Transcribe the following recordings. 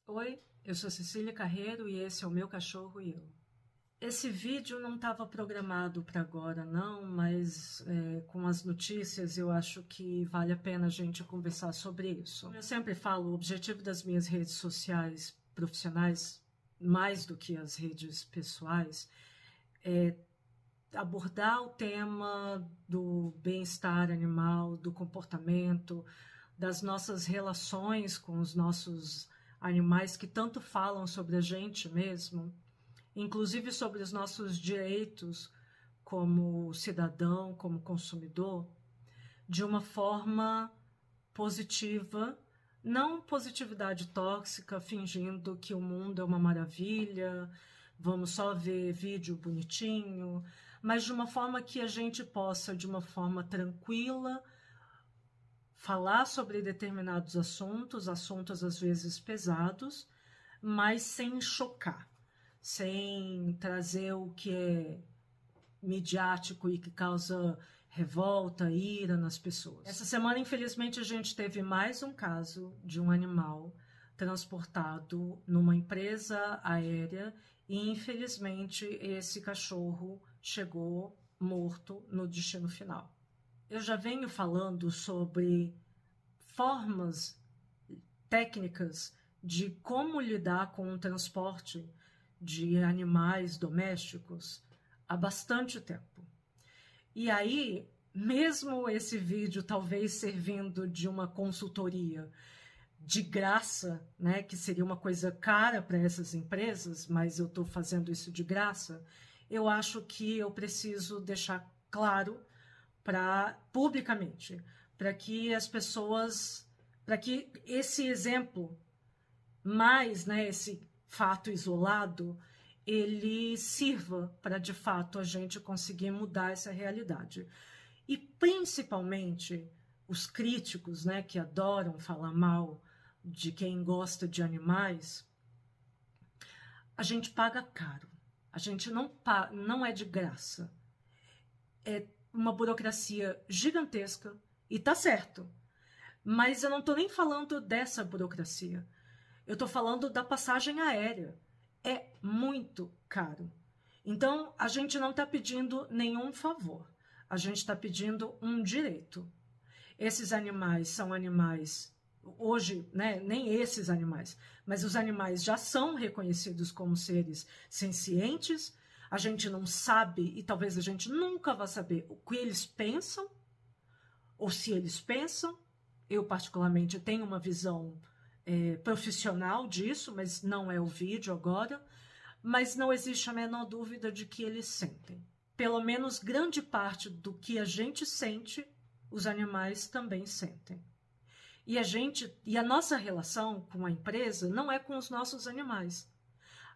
Oi, eu sou Cecília Carreiro e esse é o Meu Cachorro e Eu. Esse vídeo não estava programado para agora, não, mas com as notícias eu acho que vale a pena a gente conversar sobre isso. Eu sempre falo, o objetivo das minhas redes sociais profissionais, mais do que as redes pessoais, é abordar o tema do bem-estar animal, do comportamento, das nossas relações com os nossos animais que tanto falam sobre a gente mesmo, inclusive sobre os nossos direitos como cidadão, como consumidor, de uma forma positiva, não positividade tóxica, fingindo que o mundo é uma maravilha, vamos só ver vídeo bonitinho, mas de uma forma que a gente possa, de uma forma tranquila, falar sobre determinados assuntos, assuntos às vezes pesados, mas sem chocar, sem trazer o que é midiático e que causa revolta, ira nas pessoas. Essa semana, infelizmente, a gente teve mais um caso de um animal transportado numa empresa aérea e, infelizmente, esse cachorro chegou morto no destino final. Eu já venho falando sobre formas técnicas de como lidar com o transporte de animais domésticos há bastante tempo. E aí, mesmo esse vídeo talvez servindo de uma consultoria de graça, né, que seria uma coisa cara para essas empresas, mas eu estou fazendo isso de graça, eu acho que eu preciso deixar claro publicamente, para que as pessoas, para que esse exemplo, mais, né, esse fato isolado, ele sirva para, de fato, a gente conseguir mudar essa realidade. E, principalmente, os críticos, né, que adoram falar mal de quem gosta de animais, a gente paga caro. A gente não é de graça. É uma burocracia gigantesca, e tá certo. Mas eu não estou nem falando dessa burocracia. Eu estou falando da passagem aérea. É muito caro. Então, a gente não está pedindo nenhum favor. A gente está pedindo um direito. Esses animais são animais, hoje, né, nem esses animais, mas os animais já são reconhecidos como seres sencientes. A gente não sabe, e talvez a gente nunca vá saber, o que eles pensam, ou se eles pensam. Eu, particularmente, tenho uma visão profissional disso, mas não é o vídeo agora. Mas não existe a menor dúvida de que eles sentem. Pelo menos grande parte do que a gente sente, os animais também sentem. E a nossa relação com a empresa não é com os nossos animais.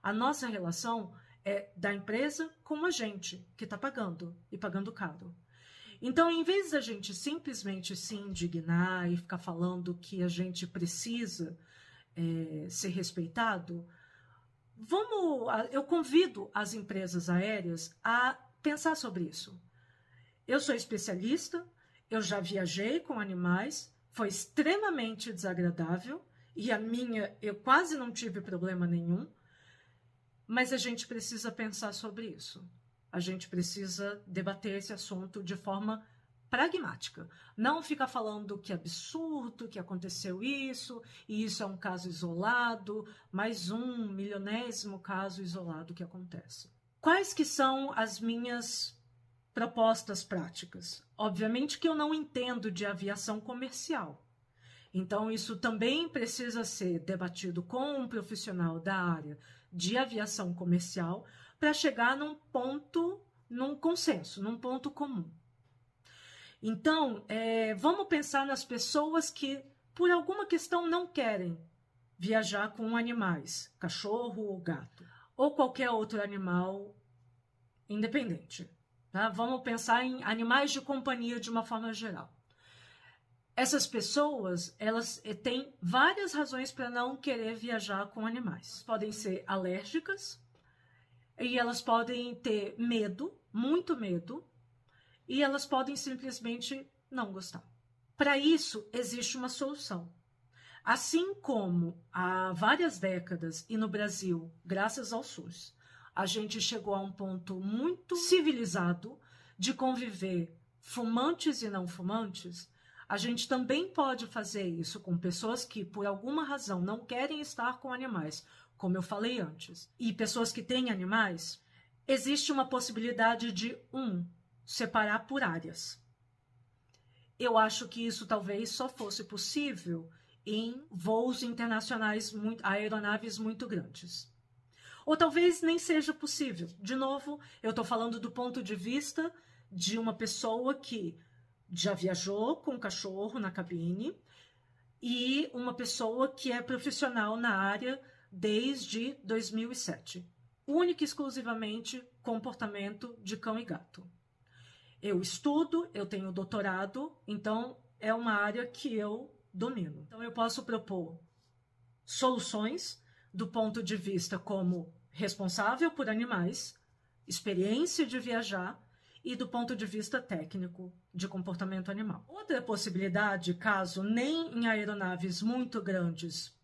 A nossa relação é da empresa com a gente, que está pagando, e pagando caro. Então, em vez da gente simplesmente se indignar e ficar falando que a gente precisa ser respeitado, eu convido as empresas aéreas a pensar sobre isso. Eu sou especialista, eu já viajei com animais, foi extremamente desagradável, e eu quase não tive problema nenhum, mas a gente precisa pensar sobre isso. A gente precisa debater esse assunto de forma pragmática. Não ficar falando que absurdo, que aconteceu isso, e isso é um caso isolado, mais um milionésimo caso isolado que acontece. Quais que são as minhas propostas práticas? Obviamente que eu não entendo de aviação comercial. Então, isso também precisa ser debatido com um profissional da área de aviação comercial para chegar num consenso, num ponto comum. Então, vamos pensar nas pessoas que, por alguma questão, não querem viajar com animais, cachorro ou gato, ou qualquer outro animal independente. Tá? Vamos pensar em animais de companhia de uma forma geral. Essas pessoas, elas têm várias razões para não querer viajar com animais. Podem ser alérgicas, e elas podem ter medo, muito medo, e elas podem simplesmente não gostar. Para isso, existe uma solução. Assim como há várias décadas e no Brasil, graças ao SUS, a gente chegou a um ponto muito civilizado de conviver fumantes e não fumantes, a gente também pode fazer isso com pessoas que, por alguma razão, não querem estar com animais, como eu falei antes, e pessoas que têm animais. Existe uma possibilidade de, separar por áreas. Eu acho que isso talvez só fosse possível em voos internacionais, aeronaves muito grandes. Ou talvez nem seja possível. De novo, eu estou falando do ponto de vista de uma pessoa que já viajou com um cachorro na cabine e uma pessoa que é profissional na área desde 2007. Única e exclusivamente comportamento de cão e gato. Eu estudo, eu tenho doutorado, então é uma área que eu domino. Então eu posso propor soluções do ponto de vista como responsável por animais, experiência de viajar e do ponto de vista técnico de comportamento animal. Outra possibilidade, caso nem em aeronaves muito grandes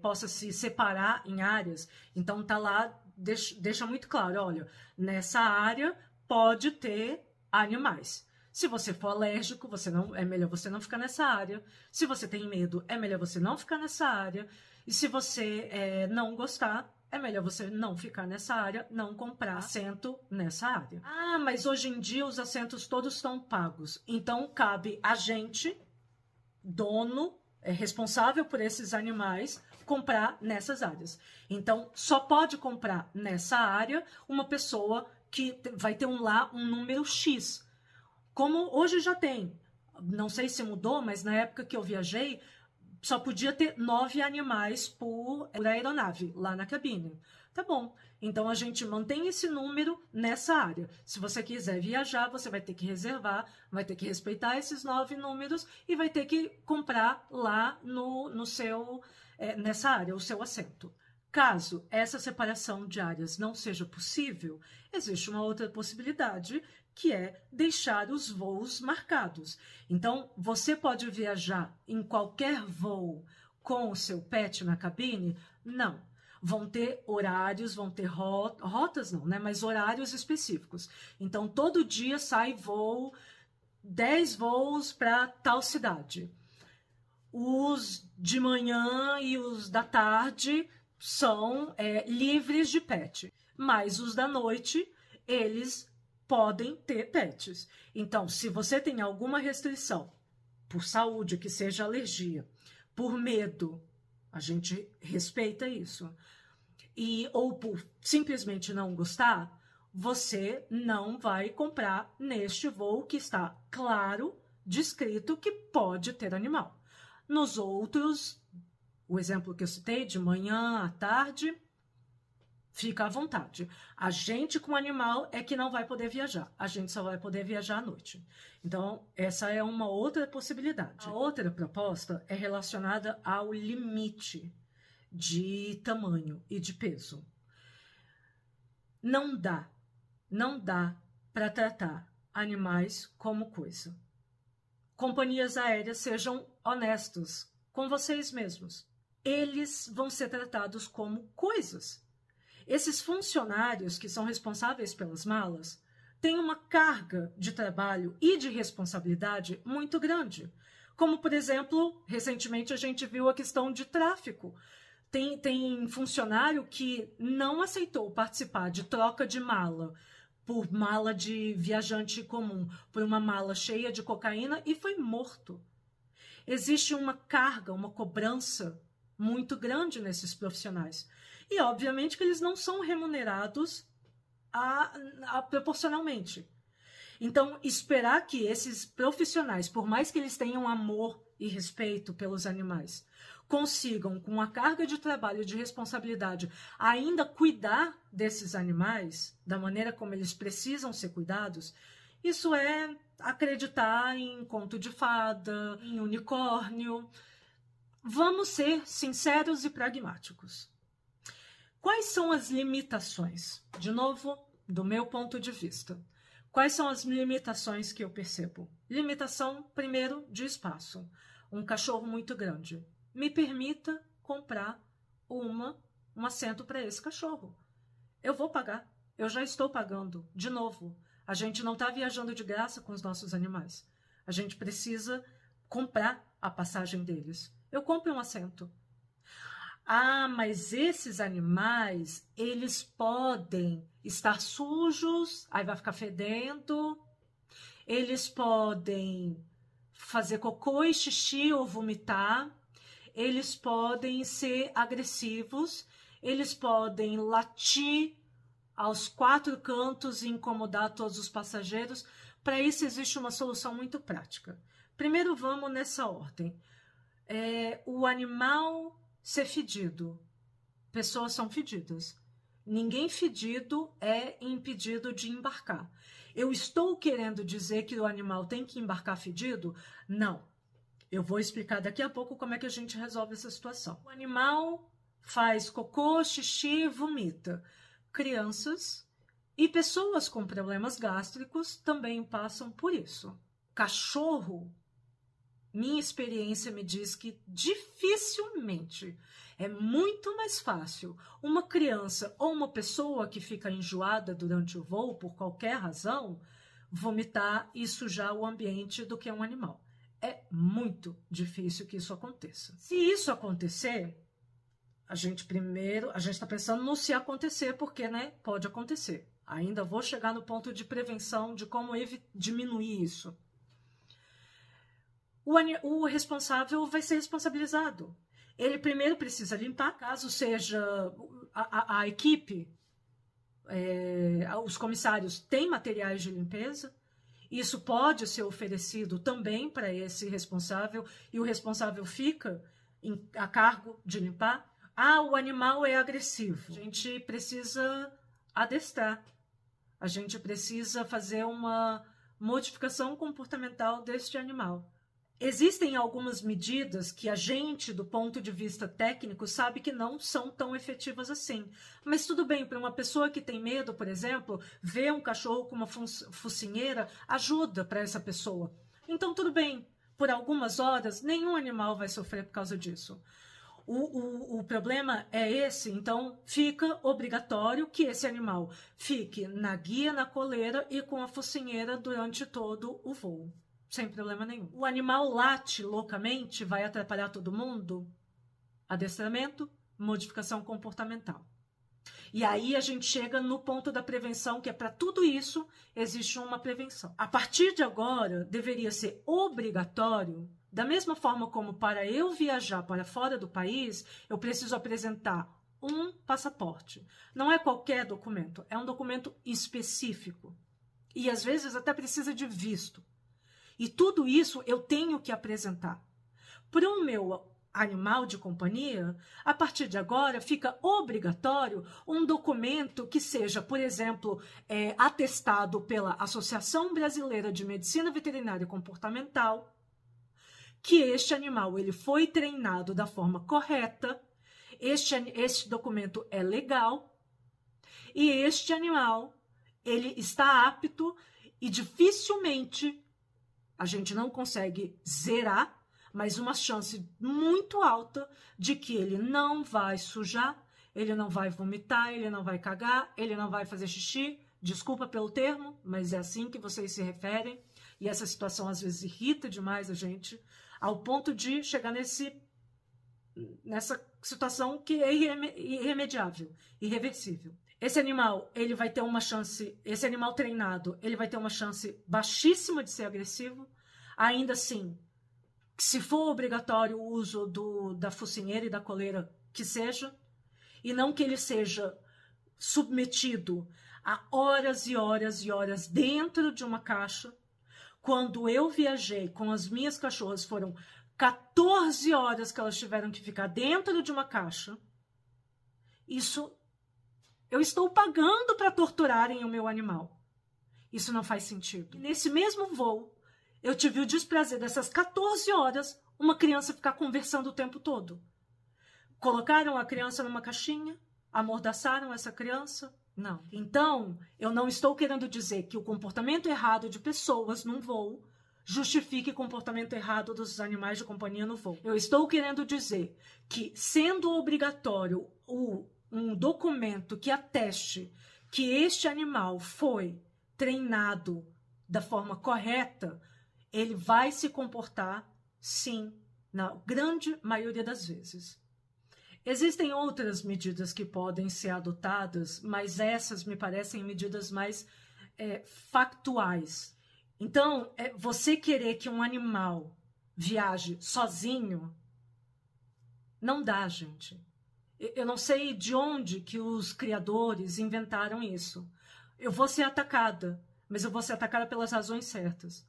possa se separar em áreas, então tá lá, deixa muito claro, olha, nessa área pode ter animais. Se você for alérgico, é melhor você não ficar nessa área. Se você tem medo, é melhor você não ficar nessa área. E se você não gostar, é melhor você não ficar nessa área, não comprar assento nessa área. Ah, mas hoje em dia os assentos todos estão pagos. Então, cabe a gente, dono, responsável por esses animais, comprar nessas áreas. Então, só pode comprar nessa área uma pessoa que vai ter lá um número X. Como hoje já tem. Não sei se mudou, mas na época que eu viajei, só podia ter 9 animais por aeronave, lá na cabine. Tá bom. Então, a gente mantém esse número nessa área. Se você quiser viajar, você vai ter que reservar, vai ter que respeitar esses 9 números e vai ter que comprar lá nessa área, o seu assento. Caso essa separação de áreas não seja possível, existe uma outra possibilidade, que é deixar os voos marcados. Então, você pode viajar em qualquer voo com o seu pet na cabine? Não. Vão ter horários, vão ter rotas não, né? Mas horários específicos. Então, todo dia sai 10 voos para tal cidade. Os de manhã e os da tarde são livres de pet. Mas os da noite, eles podem ter pets. Então, se você tem alguma restrição por saúde, que seja alergia, por medo, a gente respeita isso, ou por simplesmente não gostar, você não vai comprar neste voo que está claro, descrito que pode ter animal. Nos outros, o exemplo que eu citei, de manhã à tarde, fica à vontade. A gente com animal é que não vai poder viajar. A gente só vai poder viajar à noite. Então, essa é uma outra possibilidade. A outra proposta é relacionada ao limite de tamanho e de peso. Não dá para tratar animais como coisa. Companhias aéreas, sejam honestos com vocês mesmos. Eles vão ser tratados como coisas. Esses funcionários que são responsáveis pelas malas têm uma carga de trabalho e de responsabilidade muito grande. Como, por exemplo, recentemente a gente viu a questão de tráfico. Tem funcionário que não aceitou participar de troca de mala por mala de viajante comum, por uma mala cheia de cocaína e foi morto. Existe uma carga, uma cobrança muito grande nesses profissionais. E, obviamente, que eles não são remunerados proporcionalmente. Então, esperar que esses profissionais, por mais que eles tenham amor e respeito pelos animais, consigam, com a carga de trabalho e de responsabilidade, ainda cuidar desses animais da maneira como eles precisam ser cuidados, isso é acreditar em conto de fada, em unicórnio. Vamos ser sinceros e pragmáticos. Quais são as limitações? De novo, do meu ponto de vista. Quais são as limitações que eu percebo? Limitação, primeiro, de espaço. Um cachorro muito grande. me permita comprar um assento para esse cachorro. Eu vou pagar. Eu já estou pagando. De novo, a gente não está viajando de graça com os nossos animais. A gente precisa comprar a passagem deles. Eu compro um assento. Ah, mas esses animais, eles podem estar sujos, aí vai ficar fedendo. Eles podem fazer cocô e xixi ou vomitar. Eles podem ser agressivos. Eles podem latir aos 4 cantos e incomodar todos os passageiros. Para isso existe uma solução muito prática. Primeiro vamos nessa ordem. O animal ser fedido. Pessoas são fedidas. Ninguém fedido é impedido de embarcar. Eu estou querendo dizer que o animal tem que embarcar fedido? Não. Eu vou explicar daqui a pouco como é que a gente resolve essa situação. O animal faz cocô, xixi, vomita. Crianças e pessoas com problemas gástricos também passam por isso. Cachorro, minha experiência me diz que dificilmente é muito mais fácil uma criança ou uma pessoa que fica enjoada durante o voo por qualquer razão vomitar e sujar o ambiente do que um animal. É muito difícil que isso aconteça. Se isso acontecer, a gente está pensando no se acontecer, porque, né, pode acontecer. Ainda vou chegar no ponto de prevenção, de como diminuir isso. O responsável vai ser responsabilizado. Ele primeiro precisa limpar, caso seja a equipe, os comissários têm materiais de limpeza. Isso pode ser oferecido também para esse responsável, e o responsável fica a cargo de limpar. Ah, o animal é agressivo. A gente precisa adestrar. A gente precisa fazer uma modificação comportamental deste animal. Existem algumas medidas que a gente, do ponto de vista técnico, sabe que não são tão efetivas assim. Mas tudo bem, para uma pessoa que tem medo, por exemplo, ver um cachorro com uma focinheira ajuda para essa pessoa. Então, tudo bem, por algumas horas, nenhum animal vai sofrer por causa disso. O problema é esse, então fica obrigatório que esse animal fique na guia, na coleira e com a focinheira durante todo o voo. Sem problema nenhum. O animal late loucamente, vai atrapalhar todo mundo? Adestramento, modificação comportamental. E aí a gente chega no ponto da prevenção, que é para tudo isso existe uma prevenção. A partir de agora, deveria ser obrigatório, da mesma forma como para eu viajar para fora do país, eu preciso apresentar um passaporte. Não é qualquer documento, é um documento específico. E às vezes até precisa de visto. E tudo isso eu tenho que apresentar. Para o meu animal de companhia, a partir de agora fica obrigatório um documento que seja, por exemplo, atestado pela Associação Brasileira de Medicina Veterinária Comportamental, que este animal ele foi treinado da forma correta, este documento é legal, e este animal ele está apto e dificilmente a gente não consegue zerar, mas uma chance muito alta de que ele não vai sujar, ele não vai vomitar, ele não vai cagar, ele não vai fazer xixi. Desculpa pelo termo, mas é assim que vocês se referem. E essa situação às vezes irrita demais a gente, ao ponto de chegar nessa situação que é irremediável, irreversível. Esse animal, ele vai ter uma chance, esse animal treinado, ele vai ter uma chance baixíssima de ser agressivo. Ainda assim, se for obrigatório o uso da focinheira e da coleira, que seja, e não que ele seja submetido a horas e horas e horas dentro de uma caixa. Quando eu viajei com as minhas cachorras, foram 14 horas que elas tiveram que ficar dentro de uma caixa. Isso, eu estou pagando para torturarem o meu animal. Isso não faz sentido. Nesse mesmo voo, eu tive o desprazer dessas 14 horas uma criança ficar conversando o tempo todo. Colocaram a criança numa caixinha, amordaçaram essa criança. Não. Então, eu não estou querendo dizer que o comportamento errado de pessoas num voo justifique comportamento errado dos animais de companhia no voo. Eu estou querendo dizer que, sendo obrigatório um documento que ateste que este animal foi treinado da forma correta, ele vai se comportar, sim, na grande maioria das vezes. Existem outras medidas que podem ser adotadas, mas essas me parecem medidas mais factuais. Então, você querer que um animal viaje sozinho, não dá, gente. Eu não sei de onde que os criadores inventaram isso. Eu vou ser atacada, mas eu vou ser atacada pelas razões certas.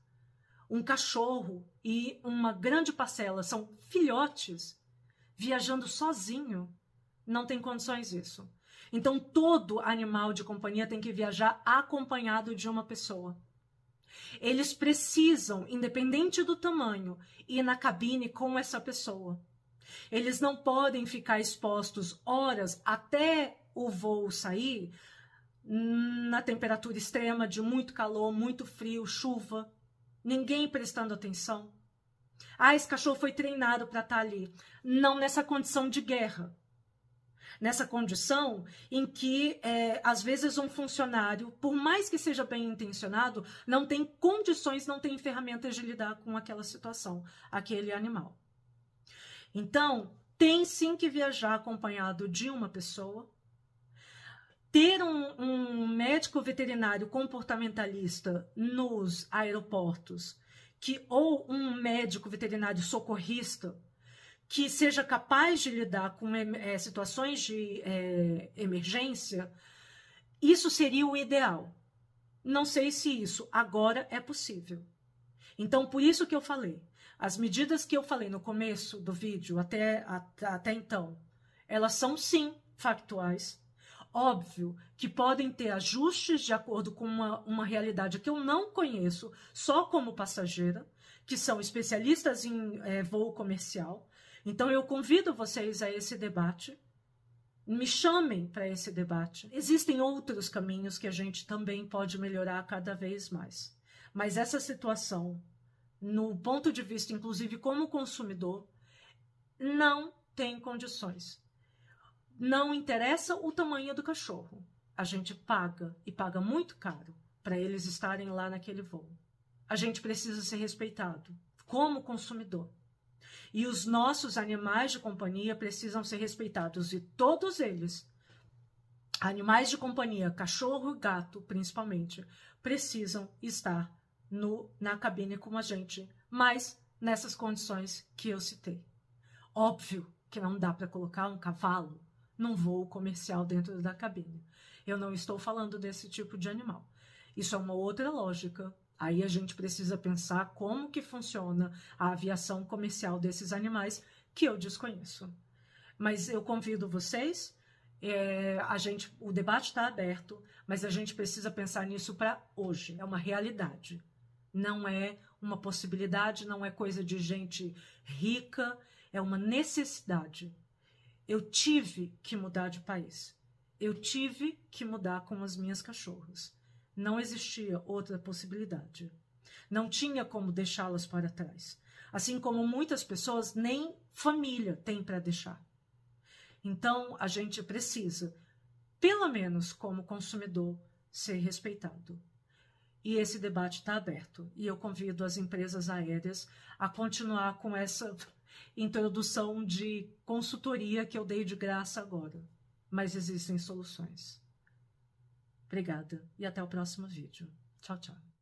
Um cachorro e uma grande parcela são filhotes viajando sozinho. Não tem condições isso. Então, todo animal de companhia tem que viajar acompanhado de uma pessoa. Eles precisam, independente do tamanho, ir na cabine com essa pessoa. Eles não podem ficar expostos horas até o voo sair na temperatura extrema de muito calor, muito frio, chuva. Ninguém prestando atenção. Esse cachorro foi treinado para estar ali. Não nessa condição de guerra. Nessa condição em que, às vezes, um funcionário, por mais que seja bem intencionado, não tem condições, não tem ferramentas de lidar com aquela situação, aquele animal. Então, tem sim que viajar acompanhado de uma pessoa. Ter um médico veterinário comportamentalista nos aeroportos, ou um médico veterinário socorrista, que seja capaz de lidar com situações de emergência, isso seria o ideal. Não sei se isso agora é possível. Então, por isso que eu falei, as medidas que eu falei no começo do vídeo, até então, elas são sim factuais. Óbvio que podem ter ajustes de acordo com uma realidade que eu não conheço, só como passageira, que são especialistas em voo comercial. Então, eu convido vocês a esse debate. Me chamem para esse debate. Existem outros caminhos que a gente também pode melhorar cada vez mais. Mas essa situação, no ponto de vista, inclusive como consumidor, não tem condições. Não interessa o tamanho do cachorro. A gente paga, e paga muito caro, para eles estarem lá naquele voo. A gente precisa ser respeitado como consumidor. E os nossos animais de companhia precisam ser respeitados. E todos eles, animais de companhia, cachorro e gato principalmente, precisam estar na cabine com a gente, mas nessas condições que eu citei. Óbvio que não dá para colocar um cavalo num voo comercial dentro da cabine. Eu não estou falando desse tipo de animal. Isso é uma outra lógica. Aí a gente precisa pensar como que funciona a aviação comercial desses animais, que eu desconheço. Mas eu convido vocês, o debate está aberto, mas a gente precisa pensar nisso para hoje. É uma realidade. Não é uma possibilidade, não é coisa de gente rica, é uma necessidade. Eu tive que mudar de país. Eu tive que mudar com as minhas cachorras. Não existia outra possibilidade. Não tinha como deixá-las para trás. Assim como muitas pessoas nem família têm para deixar. Então, a gente precisa, pelo menos como consumidor, ser respeitado. E esse debate está aberto. E eu convido as empresas aéreas a continuar com essa introdução de consultoria que eu dei de graça agora. Mas existem soluções. Obrigada e até o próximo vídeo. Tchau, tchau.